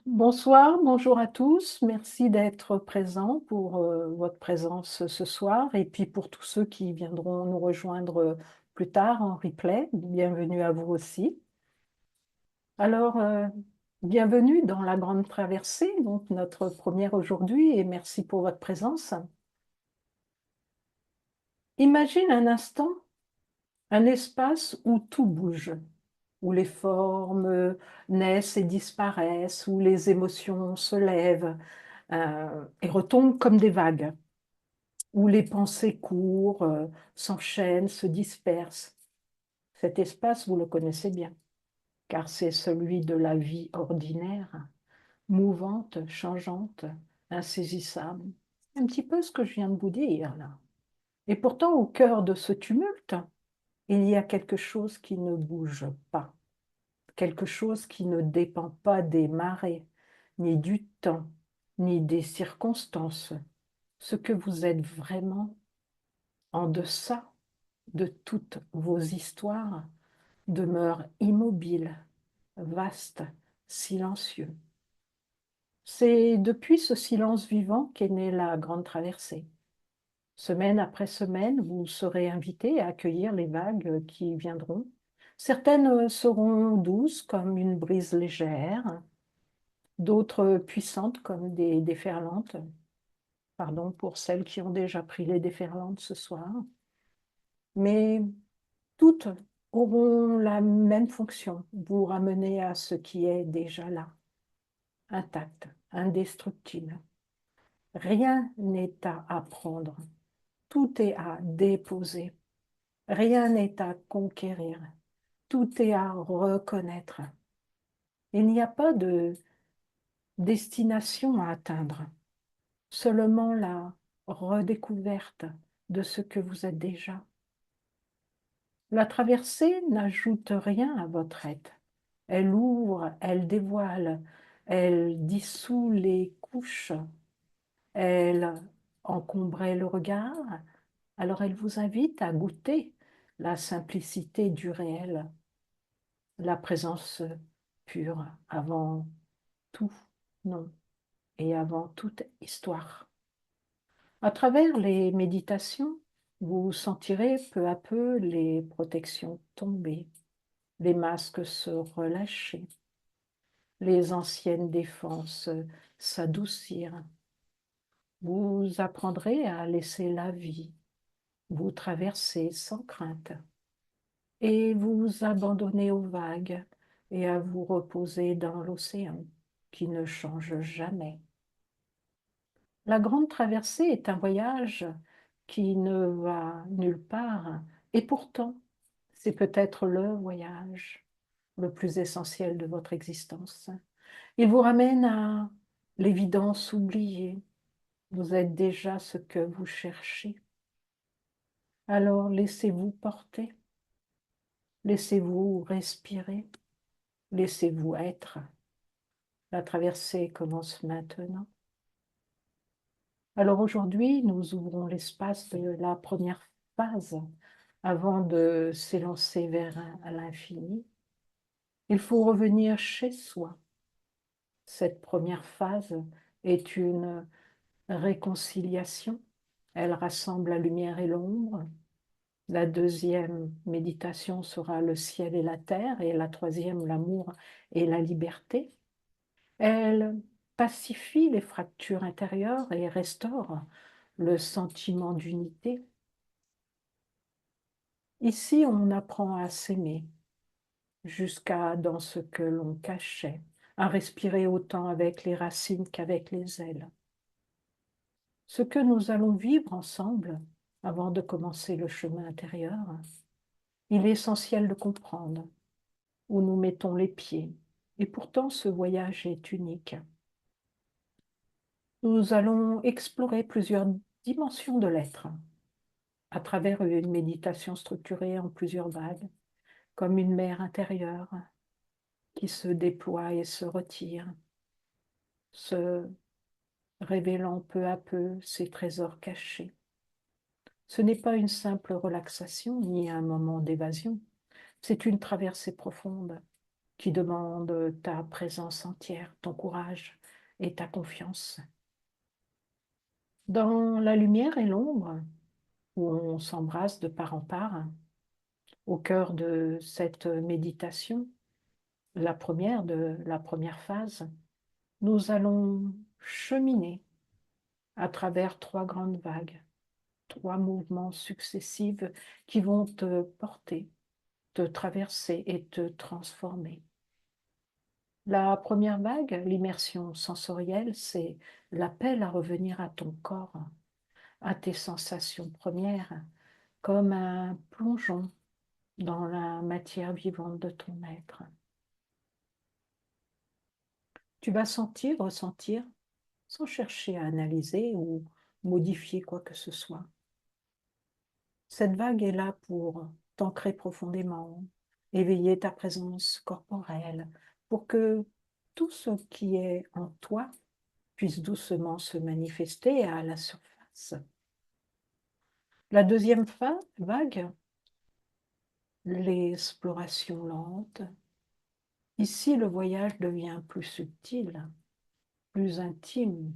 Bonsoir, bonjour à tous. Merci d'être présents pour votre présence ce soir et puis pour tous ceux qui viendront nous rejoindre plus tard en replay. Bienvenue à vous aussi. Alors, bienvenue dans la Grande Traversée, donc notre première aujourd'hui, et merci pour votre présence. Imagine un instant un espace où tout bouge, où les formes naissent et disparaissent, où les émotions se lèvent et retombent comme des vagues, où les pensées courent, s'enchaînent, se dispersent. Cet espace, vous le connaissez bien, car c'est celui de la vie ordinaire, mouvante, changeante, insaisissable. Un petit peu ce que je viens de vous dire là. Et pourtant, au cœur de ce tumulte, il y a quelque chose qui ne bouge pas, quelque chose qui ne dépend pas des marées, ni du temps, ni des circonstances. Ce que vous êtes vraiment en deçà de toutes vos histoires demeure immobile, vaste, silencieux. C'est depuis ce silence vivant qu'est née la Grande Traversée. Semaine après semaine, vous serez invités à accueillir les vagues qui viendront. Certaines seront douces comme une brise légère, d'autres puissantes comme des déferlantes. Pardon pour celles qui ont déjà pris les déferlantes ce soir. Mais toutes auront la même fonction, vous ramener à ce qui est déjà là, intact, indestructible. Rien n'est à apprendre, tout est à déposer. Rien n'est à conquérir, tout est à reconnaître. Il n'y a pas de destination à atteindre, seulement la redécouverte de ce que vous êtes déjà. La traversée n'ajoute rien à votre être. Elle ouvre, elle dévoile, elle dissout les couches, elle encombrait le regard. Alors elle vous invite à goûter la simplicité du réel, la présence pure avant tout nom et avant toute histoire. À travers les méditations, vous sentirez peu à peu les protections tomber, les masques se relâcher, les anciennes défenses s'adoucir. Vous apprendrez à laisser la vie vous traverser sans crainte et vous abandonner aux vagues et à vous reposer dans l'océan qui ne change jamais. La grande traversée est un voyage qui ne va nulle part et pourtant c'est peut-être le voyage le plus essentiel de votre existence. Il vous ramène à l'évidence oubliée. Vous êtes déjà ce que vous cherchez. Alors laissez-vous porter, laissez-vous respirer, laissez-vous être. La traversée commence maintenant. Alors aujourd'hui, nous ouvrons l'espace de la première phase avant de s'élancer vers l'infini. Il faut revenir chez soi. Cette première phase est une réconciliation. Elle rassemble la lumière et l'ombre. La deuxième méditation sera le ciel et la terre, et la troisième, l'amour et la liberté. Elle pacifie les fractures intérieures et restaure le sentiment d'unité. Ici, on apprend à s'aimer jusqu'à dans ce que l'on cachait, à respirer autant avec les racines qu'avec les ailes. Ce que nous allons vivre ensemble avant de commencer le chemin intérieur, il est essentiel de comprendre où nous mettons les pieds. Et pourtant, ce voyage est unique. Nous allons explorer plusieurs dimensions de l'être à travers une méditation structurée en plusieurs vagues, comme une mer intérieure qui se déploie et se retire, se révélant peu à peu ses trésors cachés. Ce n'est pas une simple relaxation ni un moment d'évasion, c'est une traversée profonde. qui demande ta présence entière, ton courage et ta confiance. Dans la lumière et l'ombre, où on s'embrasse de part en part, au cœur de cette méditation, la première de la première phase, nous allons cheminer à travers 3 grandes vagues, 3 mouvements successifs qui vont te porter, te traverser et te transformer. La première vague, l'immersion sensorielle, c'est l'appel à revenir à ton corps, à tes sensations premières, comme un plongeon dans la matière vivante de ton être. Tu vas sentir, ressentir, sans chercher à analyser ou modifier quoi que ce soit. Cette vague est là pour t'ancrer profondément, éveiller ta présence corporelle, pour que tout ce qui est en toi puisse doucement se manifester à la surface. La deuxième vague, l'exploration lente. Ici, le voyage devient plus subtil, plus intime.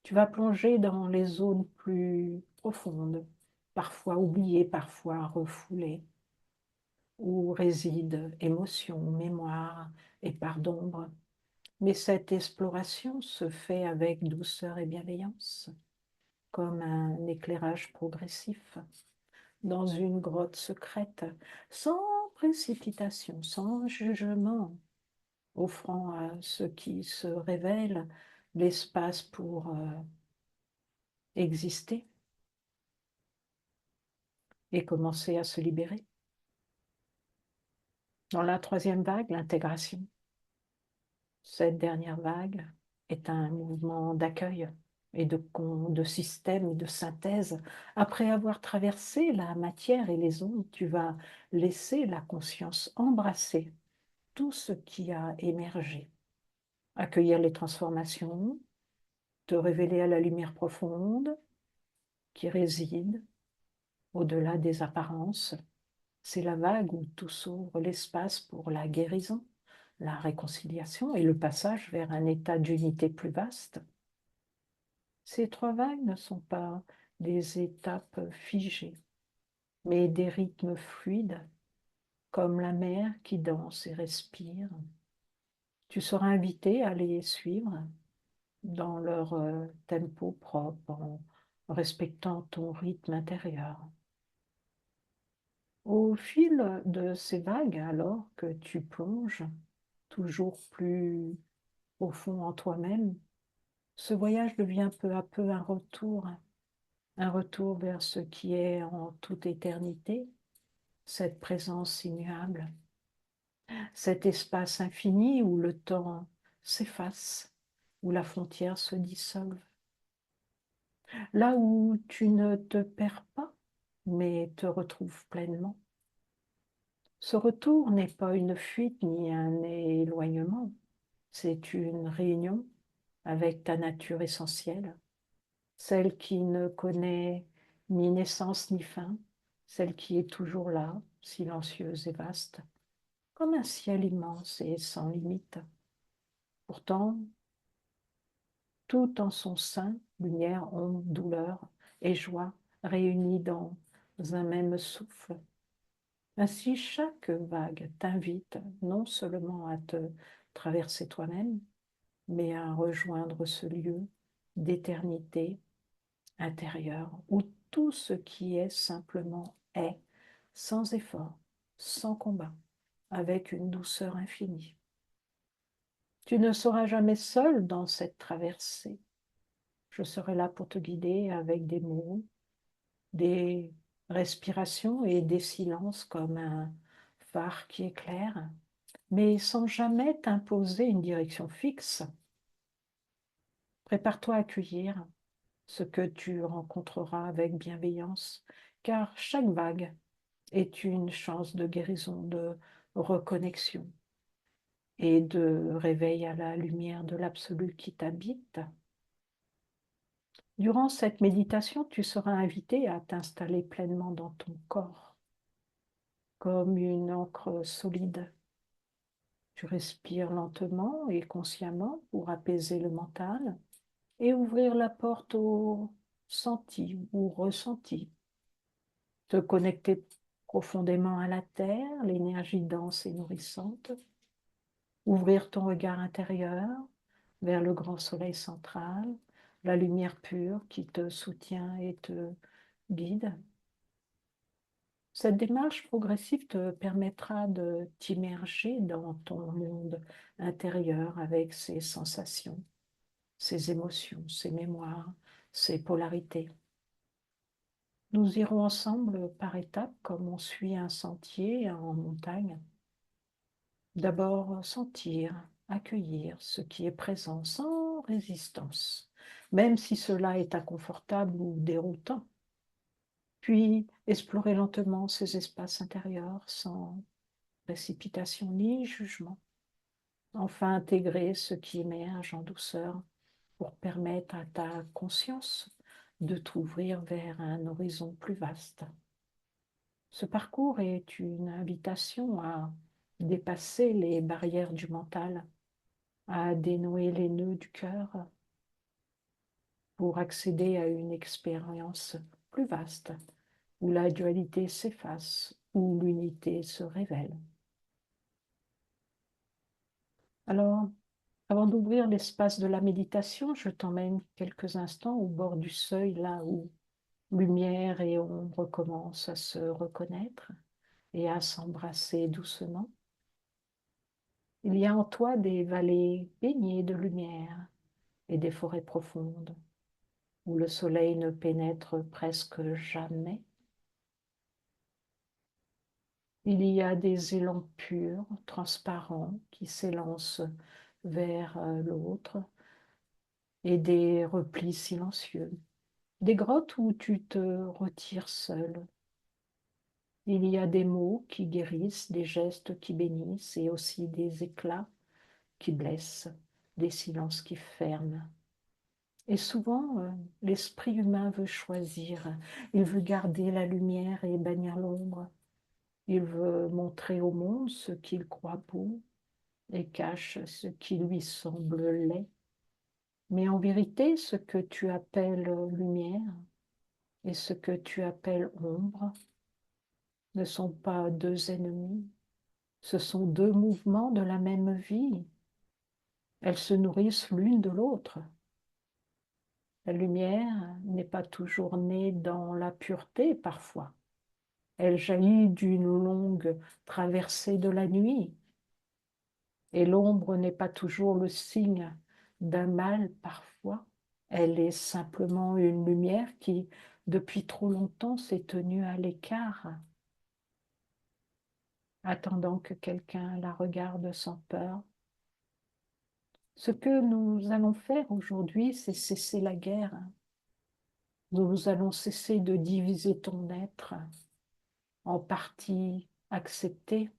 Tu vas plonger dans les zones plus profondes, parfois oubliées, parfois refoulées, où résident émotions, mémoire et part d'ombre. Mais cette exploration se fait avec douceur et bienveillance, comme un éclairage progressif dans une grotte secrète, sans précipitation, sans jugement, offrant à ce qui se révèle l'espace pour exister et commencer à se libérer. Dans la troisième vague, l'intégration. Cette dernière vague est un mouvement d'accueil et de système et de synthèse. Après avoir traversé la matière et les ondes, tu vas laisser la conscience embrasser tout ce qui a émergé, accueillir les transformations, te révéler à la lumière profonde qui réside au-delà des apparences. C'est la vague où tout s'ouvre, l'espace pour la guérison, la réconciliation et le passage vers un état d'unité plus vaste. Ces 3 vagues ne sont pas des étapes figées, mais des rythmes fluides, comme la mer qui danse et respire. Tu seras invité à les suivre dans leur tempo propre, en respectant ton rythme intérieur. Au fil de ces vagues, alors que tu plonges toujours plus profond en toi-même, ce voyage devient peu à peu un retour vers ce qui est en toute éternité, cette présence immuable, cet espace infini où le temps s'efface, où la frontière se dissolve. Là où tu ne te perds pas, mais te retrouves pleinement. Ce retour n'est pas une fuite ni un éloignement, c'est une réunion avec ta nature essentielle, celle qui ne connaît ni naissance ni fin, celle qui est toujours là, silencieuse et vaste, comme un ciel immense et sans limite. Pourtant, tout en son sein, lumière, ombre, douleur et joie réunies dans un même souffle. Ainsi, chaque vague t'invite non seulement à te traverser toi-même, mais à rejoindre ce lieu d'éternité intérieure où tout ce qui est simplement est, sans effort, sans combat, avec une douceur infinie. Tu ne seras jamais seul dans cette traversée. Je serai là pour te guider avec des mots, des respirations et des silences comme un phare qui éclaire, mais sans jamais t'imposer une direction fixe. Prépare-toi à accueillir ce que tu rencontreras avec bienveillance, car chaque vague est une chance de guérison, de reconnexion et de réveil à la lumière de l'absolu qui t'habite. Durant cette méditation, tu seras invité à t'installer pleinement dans ton corps, comme une encre solide, Tu respires lentement et consciemment pour apaiser le mental et ouvrir la porte au senti ou ressenti. Te connecter profondément à la terre, l'énergie dense et nourrissante. Ouvrir ton regard intérieur vers le grand soleil central, la lumière pure qui te soutient et te guide. Cette démarche progressive te permettra de t'immerger dans ton monde intérieur avec ses sensations, ses émotions, ses mémoires, ses polarités. Nous irons ensemble par étapes comme on suit un sentier en montagne. D'abord, sentir, accueillir ce qui est présent sans résistance, même si cela est inconfortable ou déroutant. Puis, explorer lentement ces espaces intérieurs sans précipitation ni jugement. Enfin, intégrer ce qui émerge en douceur pour permettre à ta conscience de t'ouvrir vers un horizon plus vaste. Ce parcours est une invitation à dépasser les barrières du mental, à dénouer les nœuds du cœur pour accéder à une expérience plus vaste, où la dualité s'efface, où l'unité se révèle. Alors, avant d'ouvrir l'espace de la méditation, je t'emmène quelques instants au bord du seuil, là où lumière et ombre commencent à se reconnaître et à s'embrasser doucement. Il y a en toi des vallées baignées de lumière et des forêts profondes où le soleil ne pénètre presque jamais. Il y a des élans purs, transparents, qui s'élancent vers l'autre et des replis silencieux, des grottes où tu te retires seul. Il y a des mots qui guérissent, des gestes qui bénissent et aussi des éclats qui blessent, des silences qui ferment. Et souvent, l'esprit humain veut choisir, il veut garder la lumière et bannir l'ombre. Il veut montrer au monde ce qu'il croit beau et cache ce qui lui semble laid. Mais en vérité, ce que tu appelles lumière et ce que tu appelles ombre ne sont pas deux ennemis, ce sont deux mouvements de la même vie. Elles se nourrissent l'une de l'autre. La lumière n'est pas toujours née dans la pureté parfois. Elle jaillit d'une longue traversée de la nuit. Et l'ombre n'est pas toujours le signe d'un mal parfois. Elle est simplement une lumière qui, depuis trop longtemps, s'est tenue à l'écart, attendant que quelqu'un la regarde sans peur. Ce que nous allons faire aujourd'hui, c'est cesser la guerre. Nous allons cesser de diviser ton être en parties acceptées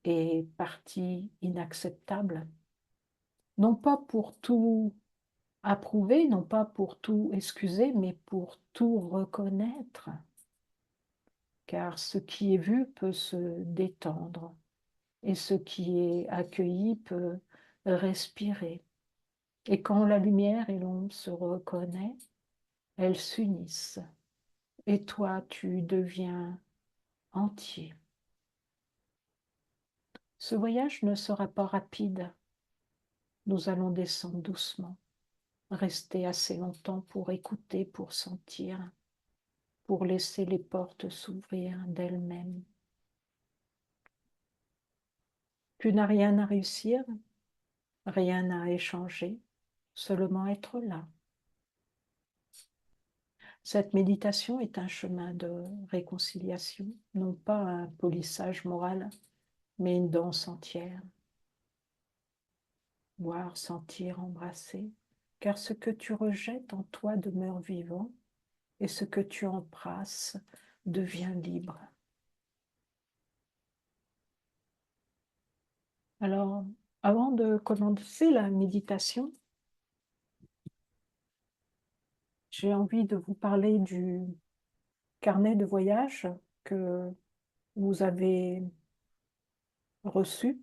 et parties inacceptables. Non pas pour tout approuver, non pas pour tout excuser, mais pour tout reconnaître. Car ce qui est vu peut se détendre et ce qui est accueilli peut respirer. Et quand la lumière et l'ombre se reconnaissent, elles s'unissent. Et toi, tu deviens entier. Ce voyage ne sera pas rapide. Nous allons descendre doucement, rester assez longtemps pour écouter, pour sentir, pour laisser les portes s'ouvrir d'elles-mêmes. Tu n'as rien à réussir, rien à échanger, seulement être là. Cette méditation est un chemin de réconciliation, non pas un polissage moral, mais une danse entière. Voir, sentir, embrasser, car ce que tu rejettes en toi demeure vivant et ce que tu embrasses devient libre. Alors, avant de commencer la méditation, j'ai envie de vous parler du carnet de voyage que vous avez reçu.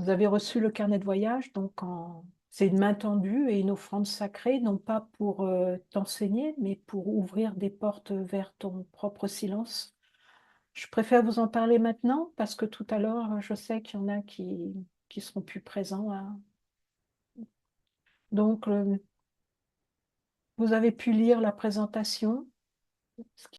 Vous avez reçu le carnet de voyage, donc c'est une main tendue et une offrande sacrée, non pas pour t'enseigner, mais pour ouvrir des portes vers ton propre silence. Je préfère vous en parler maintenant parce que tout à l'heure, je sais qu'il y en a qui seront plus présents, hein. Donc, vous avez pu lire la présentation.